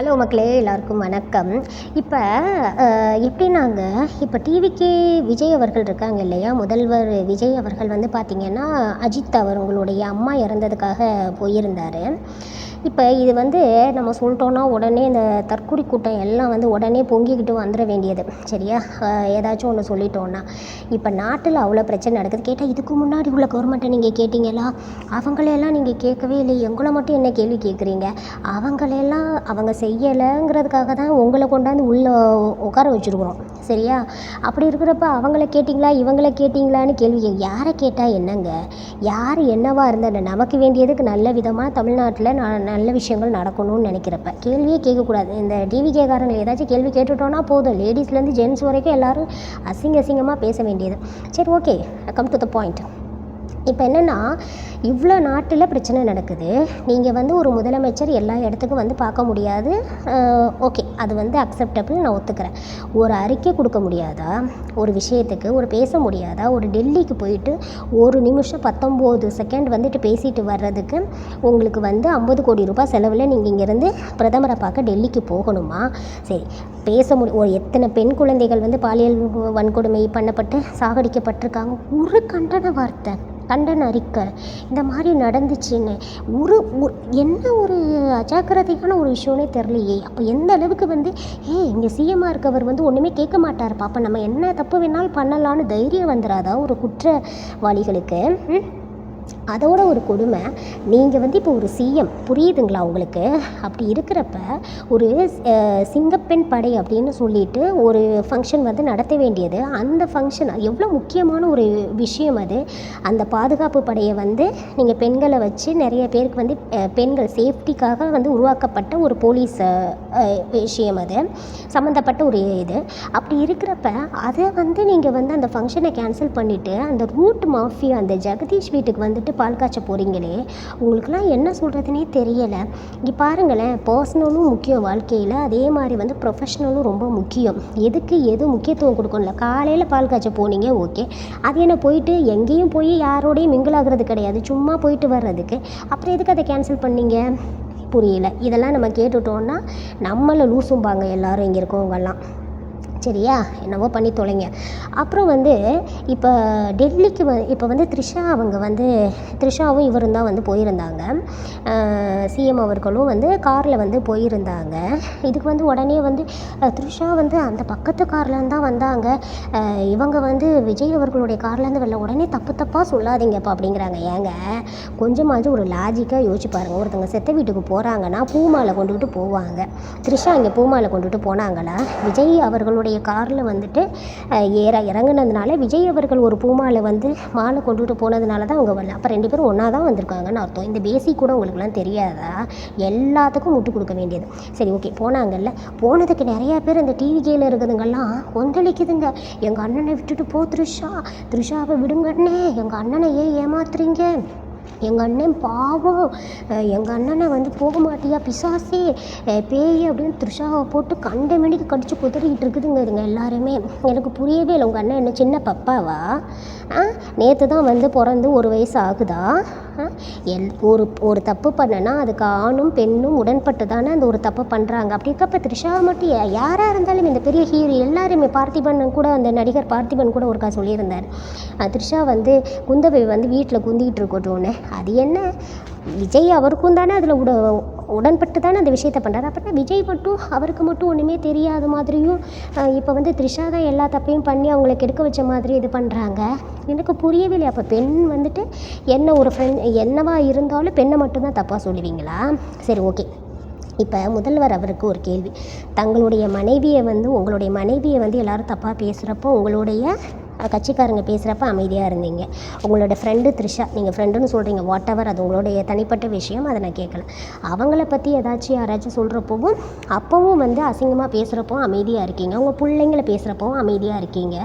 Hello மக்களே, எல்லாருக்கும் வணக்கம். இப்போ எப்படின்னாங்க, இப்போ டிவிக்கே விஜய் அவர்கள் இருக்காங்க இல்லையா, முதல்வர் விஜய் அவர்கள் வந்து பார்த்திங்கன்னா அஜித் அவர்களுடைய அம்மா இறந்ததுக்காக போயிருந்தார். இப்போ இது வந்து நம்ம சொல்லிட்டோன்னா உடனே இந்த தற்குறி கூட்டம் எல்லாம் வந்து உடனே பொங்கிக்கிட்டு வந்துட வேண்டியது சரியா. ஏதாச்சும் ஒன்று சொல்லிட்டோன்னா இப்போ நாட்டில் அவ்வளோ பிரச்சனை நடக்குது. கேட்டால் இதுக்கு முன்னாடி உள்ள கவர்மெண்ட்டை நீங்கள் கேட்டிங்களா? அவங்களையெல்லாம் நீங்கள் கேட்கவே இல்லை, எங்களை மட்டும் என்ன கேள்வி கேட்குறீங்க? அவங்களையெல்லாம் அவங்க செய்யலைங்கிறதுக்காக தான் உங்களை கொண்டாந்து உள்ளே உட்கார வச்சுருக்குறோம் சரியா. அப்படி இருக்கிறப்ப அவங்கள கேட்டிங்களா இவங்களை கேட்டிங்களான்னு கேள்வி யாரை கேட்டால் என்னங்க, யார் என்னவா இருந்தால் நமக்கு வேண்டியதுக்கு நல்ல விதமாக தமிழ்நாட்டில் நல்ல விஷயங்கள் நடக்கணும்னு நினைக்கிறப்ப கேள்வியே கேட்கக்கூடாது. இந்த டிவிகேக்காரங்களை ஏதாச்சும் கேள்வி கேட்டுட்டோன்னா போதும், லேடிஸ்லேருந்து ஜென்ட்ஸ் வரைக்கும் எல்லோரும் அசிங்கமாக பேச வேண்டியது. சரி, okay, come to the point. இப்போ என்னென்னா, இவ்வளோ நாட்டில் பிரச்சனை நடக்குது. நீங்கள் வந்து ஒரு முதலமைச்சர் எல்லா இடத்துக்கும் வந்து பார்க்க முடியாது, ஓகே, அது வந்து அக்செப்டபிள், நான் ஒத்துக்கிறேன். ஒரு அறிக்கை கொடுக்க முடியாதா? ஒரு விஷயத்துக்கு ஒரு பேச முடியாதா? ஒரு டெல்லிக்கு போயிட்டு ஒரு நிமிஷம் 19 செகண்ட் வந்துட்டு பேசிட்டு வர்றதுக்கு உங்களுக்கு வந்து 50 கோடி ரூபாய் செலவில் நீங்கள் இங்கேருந்து பிரதமரை பார்க்க டெல்லிக்கு போகணுமா? சரி, பேச ஒரு எத்தனை பெண் குழந்தைகள் வந்து பாலியல் வன்கொடுமை பண்ணப்பட்டு சாகடிக்கப்பட்டிருக்காங்க. ஒரு கண்டன அறிக்கை இந்த மாதிரி நடந்துச்சுன்னு என்ன ஒரு அஜாக்கிரதையான ஒரு விஷயம்னே தெரியலையே. அப்போ எந்த அளவுக்கு வந்து இங்கே சிஎம்மாக இருக்கவர் வந்து ஒன்றுமே கேட்க மாட்டார், பாப்பா நம்ம என்ன தப்பு வேணாலும் பண்ணலான்னு தைரியம் வந்துடாதா ஒரு குற்றவாளிகளுக்கு? அதோட ஒரு கொடுமை, நீங்கள் வந்து இப்போ ஒரு சிஎம், புரியுதுங்களா உங்களுக்கு? அப்படி இருக்கிறப்ப ஒரு சிங்கப்பெண் படை அப்படின்னு சொல்லிட்டு ஒரு ஃபங்க்ஷன் வந்து நடத்த வேண்டியது, அந்த ஃபங்க்ஷன் எவ்வளோ முக்கியமான ஒரு விஷயம் அது. அந்த பாதுகாப்பு படையை வந்து நீங்கள் பெண்களை வச்சு நிறைய பேருக்கு வந்து பெண்கள் சேஃப்டிக்காக வந்து உருவாக்கப்பட்ட ஒரு போலீஸ் விஷயம், அது சம்மந்தப்பட்ட ஒரு இது. அப்படி இருக்கிறப்ப அதை வந்து நீங்கள் வந்து அந்த ஃபங்க்ஷனை கேன்சல் பண்ணிவிட்டு அந்த ரூட் மாஃபியா அந்த ஜெகதீஷ் வீட்டுக்கு வந்துட்டு பால் காய்ச்ச போகிறீங்களே, உங்களுக்குலாம் என்ன சொல்கிறதுனே தெரியலை. இங்கே பாருங்களேன், பர்சனலும் முக்கியம் வாழ்க்கையில், அதே மாதிரி வந்து ப்ரொஃபஷ்னலும் ரொம்ப முக்கியம். எது முக்கியத்துவம் கொடுக்கணும்ல. காலையில் பால் காய்ச்ச போனீங்க, ஓகே, அது என்ன போயிட்டு எங்கேயும் போய் யாரோடையும் மிங்கிள் ஆகிறது கிடையாது, சும்மா போயிட்டு வர்றதுக்கு. அப்புறம் எதுக்கு அதை கேன்சல் பண்ணீங்க? புரியல. இதெல்லாம் நம்ம கேட்டுட்டோன்னா நம்மளை லூசும்பாங்க எல்லாரும் இங்கே இருக்கவங்கெல்லாம் சரியா. என்னவோ பண்ணி தொலைங்க. அப்புறம் வந்து இப்போ டெல்லிக்கு இப்போ வந்து த்ரிஷாவும் இவரும் தான் வந்து போயிருந்தாங்க. சிஎம் அவர்களும் வந்து காரில் வந்து போயிருந்தாங்க. இதுக்கு வந்து உடனே வந்து த்ரிஷா வந்து அந்த பக்கத்து கார்லேருந்து தான் வந்தாங்க, இவங்க வந்து விஜய் அவர்களுடைய கார்லேருந்து வரல, உடனே தப்பாக சொல்லாதீங்கப்பா அப்படிங்கிறாங்க. ஏங்க, கொஞ்சமாச்சும் ஒரு லாஜிக்காக யோசிச்சு பாருங்கள். ஒருத்தவங்க செத்த வீட்டுக்கு போகிறாங்கன்னா பூமாலை கொண்டுக்கிட்டு போவாங்க. த்ரிஷா இங்கே பூமாலை கொண்டுட்டு போனாங்களா? விஜய் அவர்களுடைய காரில் வந்துட்டு இறங்குனதுனால விஜய் அவர்கள் ஒரு பூமாலை வந்து மாலை கொண்டுட்டு போனதுனால தான் அவங்க வரல. அப்போ 2 பேரும் ஒன்றா தான் வந்திருக்காங்கன்னு அர்த்தம். இந்த பேசிக் கூட உங்களுக்குலாம் தெரியாதா? எல்லாத்துக்கும் முட்டு கொடுக்க வேண்டியது. சரி, ஓகே, போனாங்கல்ல, போனதுக்கு நிறையா பேர் இந்த டிவிகேயில் இருக்குதுங்கெல்லாம் கொந்தளிக்குதுங்க. எங்கள் அண்ணனை விட்டுட்டு போ த்ரிஷாவை விடுங்கண்ணே, எங்கள் அண்ணனை ஏன் ஏமாத்துறீங்க, எங்கள் அண்ணன் பாவம், எங்கள் அண்ணனை வந்து போக மாட்டியா பிசாசே பேய் அப்படின்னு த்ரிஷாவை போட்டு கண்ட மணிக்கு கடிச்சு குதறிக்கிட்டு இருக்குதுங்க இதுங்க எல்லாருமே. எனக்கு புரியவே இல்லை, உங்கள் அண்ணன் என்ன சின்ன பப்பாவா? நேற்று தான் வந்து பிறந்து 1 வயசு ஆகுதா? ஒரு தப்பு பண்ணனா அதுக்கு ஆணும் பெண்ணும் உடன்பட்டு தானே அந்த ஒரு தப்பு பண்ணுறாங்க. அப்படி இருக்கப்போ த்ரிஷா மட்டும் யாராக இருந்தாலும் இந்த பெரிய ஹீரோ எல்லாருமே, பார்த்திபன் கூட, அந்த நடிகர் பார்த்திபன் கூட ஒருக்கா சொல்லியிருந்தார், த்ரிஷா வந்து குந்தவை வந்து வீட்டில் குந்திக்கிட்டு இருக்கட்டும்னு. அது என்ன, விஜய் அவருக்கும் தானே அதில் உடன்பட்டு தானே அந்த விஷயத்தை பண்ணுறாரு. அப்படின்னா விஜய் அவருக்கு மட்டும் ஒன்றுமே தெரியாத மாதிரியும் இப்போ வந்து த்ரிஷா தான் எல்லா தப்பையும் பண்ணி அவங்கள கெடுக்க வச்ச மாதிரி இது பண்ணுறாங்க. எனக்கு புரியவே இல்லை. அப்போ பெண் வந்துட்டு என்ன ஒரு என்னவா இருந்தாலும் பெண்ணை மட்டும்தான் தப்பாக சொல்லுவீங்களா? சரி, ஓகே. இப்போ முதல்வர் அவருக்கு ஒரு கேள்வி. உங்களுடைய மனைவியை வந்து எல்லோரும் தப்பாக பேசுகிறப்போ, உங்களுடைய கட்சிக்காரங்க பேசுகிறப்ப அமைதியாக இருந்தீங்க. உங்களோட ஃப்ரெண்டு த்ரிஷா, நீங்கள் ஃப்ரெண்டுன்னு சொல்கிறீங்க, வாட் எவர், அது உங்களுடைய தனிப்பட்ட விஷயம், அதை நான் கேட்கல. அவங்கள பற்றி யாராச்சும் சொல்கிறப்பவும் அப்போவும் வந்து அசிங்கமாக பேசுகிறப்போ அமைதியாக இருக்கீங்க. உங்கள் பிள்ளைங்களை பேசுகிறப்பவும் அமைதியாக இருக்கீங்க.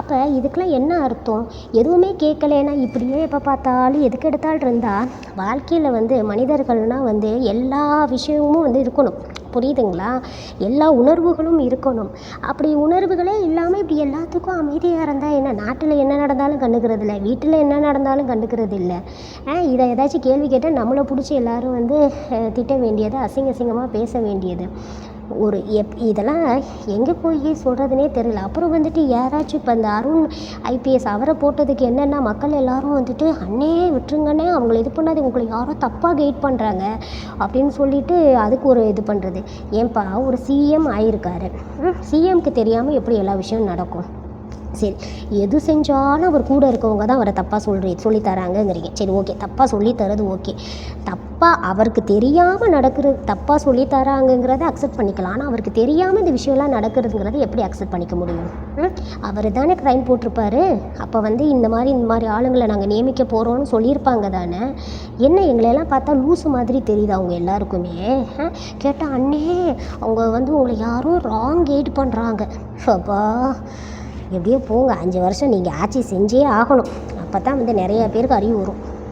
அப்போ இதுக்கெலாம் என்ன அர்த்தம்? எதுவுமே கேட்கலன்னா இப்படியே எப்போ பார்த்தாலும் எதுக்கு எடுத்தாலும் இருந்தால் வாழ்க்கையில் வந்து மனிதர்கள்னால் வந்து எல்லா விஷயமும் வந்து இருக்கணும். புரியுதுங்களா? எல்லா உணர்வுகளும் இருக்கணும். அப்படி உணர்வுகளே இல்லாமல் இப்படி எல்லாத்துக்கும் அமைதியாக இருந்தால் என்ன? நாட்டில் என்ன நடந்தாலும் கண்டுக்கிறது இல்லை, வீட்டில் என்ன நடந்தாலும் கண்டுக்கிறது இல்லை. இதை ஏதாச்சும் கேள்வி கேட்டால் நம்மளை பிடிச்சி எல்லோரும் வந்து திட்ட வேண்டியது, அசிங்கமாக பேச வேண்டியது. இதெல்லாம் எங்கே போய் சொல்கிறதுனே தெரியல. அப்புறம் வந்துட்டு யாராச்சும் இப்போ இந்த அருண் ஐபிஎஸ் அவரை போட்டதுக்கு என்னென்னா மக்கள் எல்லோரும் வந்துட்டு அண்ணே விட்டுருங்கண்ணே, அவங்கள இது பண்ணாது, உங்களை யாரோ தப்பாக கைட் பண்ணுறாங்க அப்படின்னு சொல்லிட்டு அதுக்கு ஒரு இது பண்ணுறது. ஏன்பா ஒரு சிஎம் ஆயிருக்காரு, சிஎம்க்கு தெரியாமல் எப்படி எல்லா விஷயம் நடக்கும்? சரி, எது செஞ்சாலும் அவர் கூட இருக்கவங்க தான் அவரை தப்பாக சொல்லித்தராங்கங்கிறீங்க. சரி, ஓகே, தப்பாக சொல்லித்தரது ஓகே. தப்பாக அவருக்கு தெரியாமல் நடக்கிறது, தப்பாக சொல்லித்தராங்கங்கிறத அக்செப்ட் பண்ணிக்கலாம். ஆனால் அவருக்கு தெரியாமல் இந்த விஷயம்லாம் நடக்கிறதுங்கிறத எப்படி அக்செப்ட் பண்ணிக்க முடியும்? அவர் தானே க்ரைம் போட்டிருப்பாரு. அப்போ வந்து இந்த மாதிரி ஆளுங்களை நாங்கள் நியமிக்க போகிறோன்னு சொல்லியிருப்பாங்க தானே. என்ன எங்களையெல்லாம் பார்த்தா லூஸு மாதிரி தெரியுது அவங்க எல்லாருக்குமே. கேட்டால் அண்ணே அவங்க வந்து உங்களை யாரும் ராங் கைட் பண்ணுறாங்க. அப்பா எப்படியோ போங்க, 5 வருஷம் நீங்கள் ஆட்சி செஞ்சே ஆகணும். அப்போ தான் வந்து நிறையா பேருக்கு அறிவு வரும்.